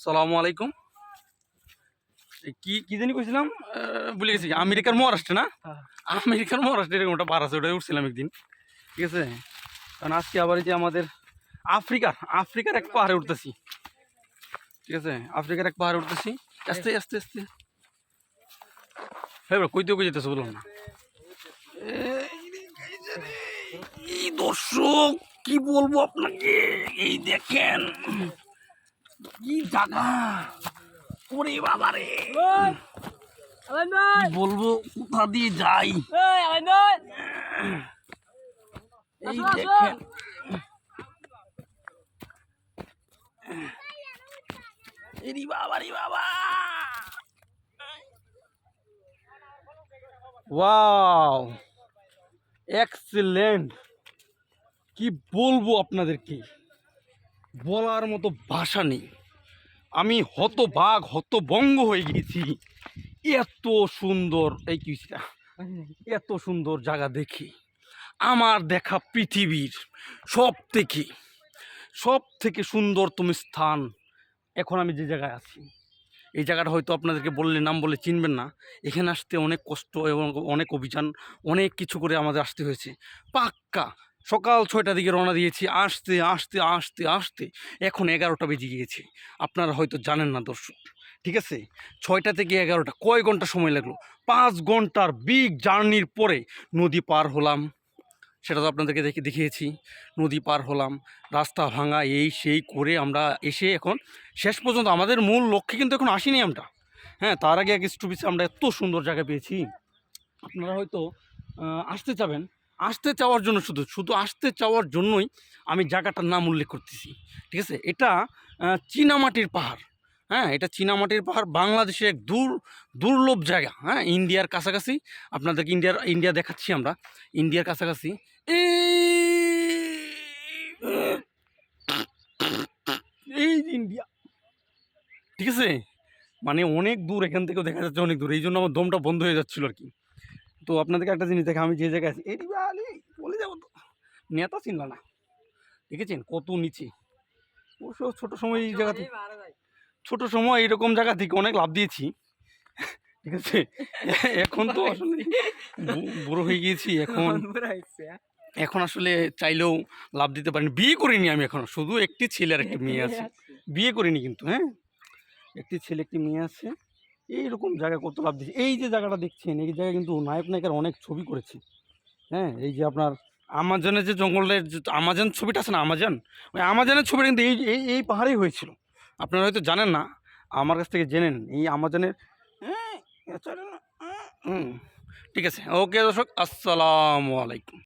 সালামু আলাইকুম। কি কি জানি কইছিলাম, ভুলে গেছি। আমেরিকার মহারাষ্ট্রে না, আমেরিকার মহারাষ্ট্রে এরকম একটা পাহাড় আছে, ওটাই উঠছিলাম একদিন। ঠিক আছে, কারণ আজকে আবার এই যে আমাদের আফ্রিকার এক পাহাড়ে উঠতেছি। ঠিক আছে, আফ্রিকার এক পাহাড়ে উঠতেছি। আস্তে আস্তে আস্তে হ্যাঁ কইতেও কই যেতেছে বললাম না। এই দর্শক কি বলবো আপনাকে, এই দেখেন কি জায়গা, ওরে বাবারে বলবো কোথা দিয়ে যাই। এই দেখেন এরি বাবা রে বাবা, ওয়াও এক্সিলেন্ট। কি বলবো আপনাদেরকে, বলার মতো ভাষা নেই। আমি হতভঙ্গ হয়ে গিয়েছি। এত সুন্দর এই কিটা, এত সুন্দর জায়গা দেখি। আমার দেখা পৃথিবীর সব থেকে সুন্দরতম স্থান এখন আমি যে জায়গায় আছি। এই জায়গাটা হয়তো আপনাদেরকে বললে নাম বলে চিনবেন না। এখানে আসতে অনেক কষ্ট এবং অনেক অভিযান, অনেক কিছু করে আমাদের আসতে হয়েছে। পাক্কা সকাল 6টার দিকে রওনা দিয়েছি, আসতে আসতে আসতে আসতে এখন 11টা বেজে গিয়েছে। আপনারা হয়তো জানেন না দর্শক। ঠিক আছে, 6টা থেকে 11টা কয় ঘন্টা সময় লাগলো? 5 ঘন্টার বিগ জার্নির পরে নদী পার হলাম। সেটা তো আপনাদেরকে দেখিয়েছি। নদী পার হলাম, রাস্তা ভাঙা এই সেই করে আমরা এসে এখন শেষ পর্যন্ত আমাদের মূল লক্ষ্যে কিন্তু এখন আসিনি আমরা। হ্যাঁ, তার আগে এক স্টপিসে আমরা এত সুন্দর জায়গা পেয়েছি। আপনারা হয়তো আসতে চাবেন, আসতে চাওয়ার জন্য শুধু আসতে চাওয়ার জন্যই আমি জায়গাটার নাম উল্লেখ করতেছি। ঠিক আছে, এটা চীনামাটির পাহাড়। হ্যাঁ, এটা চীনামাটির পাহাড়, বাংলাদেশের এক দুর্লভ জায়গা। হ্যাঁ, ইন্ডিয়ার কাছাকাছি। আপনাদেরকে ইন্ডিয়া দেখাচ্ছি আমরা, ইন্ডিয়ার কাছাকাছি। এই ইন্ডিয়া, ঠিক আছে, মানে অনেক দূর, এখান থেকেও দেখা যাচ্ছে অনেক দূর। এই জন্য আমার দমটা বন্ধ হয়ে যাচ্ছিল আর কি। তো আপনাদেরকে একটা জিনিস দেখে, আমি যে জায়গায় আছি এটি বলে যাবো তো, নেতা চিনল না। দেখেছেন কত নিচে। অবশ্য ছোট সময় এরকম জায়গা থেকে অনেক লাভ দিয়েছি। ঠিক আছে, এখন তো আসলে বুড়ো হয়ে গিয়েছি। এখন আসলে চাইলেও লাভ দিতে পারিনি। বিয়ে করিনি আমি এখনো, শুধু একটি ছেলে আর একটি মেয়ে আছে। বিয়ে করিনি কিন্তু। হ্যাঁ, একটি ছেলে একটি মেয়ে আছে। এইরকম জায়গায় কত লাভ দিয়েছি। এই যে জায়গাটা দেখছেন, এই জায়গায় কিন্তু নায়ক নায়িকার অনেক ছবি করেছি। হ্যাঁ, এই যে আপনার আমাজনের যে জঙ্গলের আমাজন ছবিটা আছে না, ওই আমাজনের ছবিটা কিন্তু এই এই এই পাহাড়েই হয়েছিল। আপনারা হয়তো জানেন না, আমার কাছ থেকে জেনে নেন। এই আমাজনের ঠিক আছে। ওকে দর্শক, আসসালামু আলাইকুম।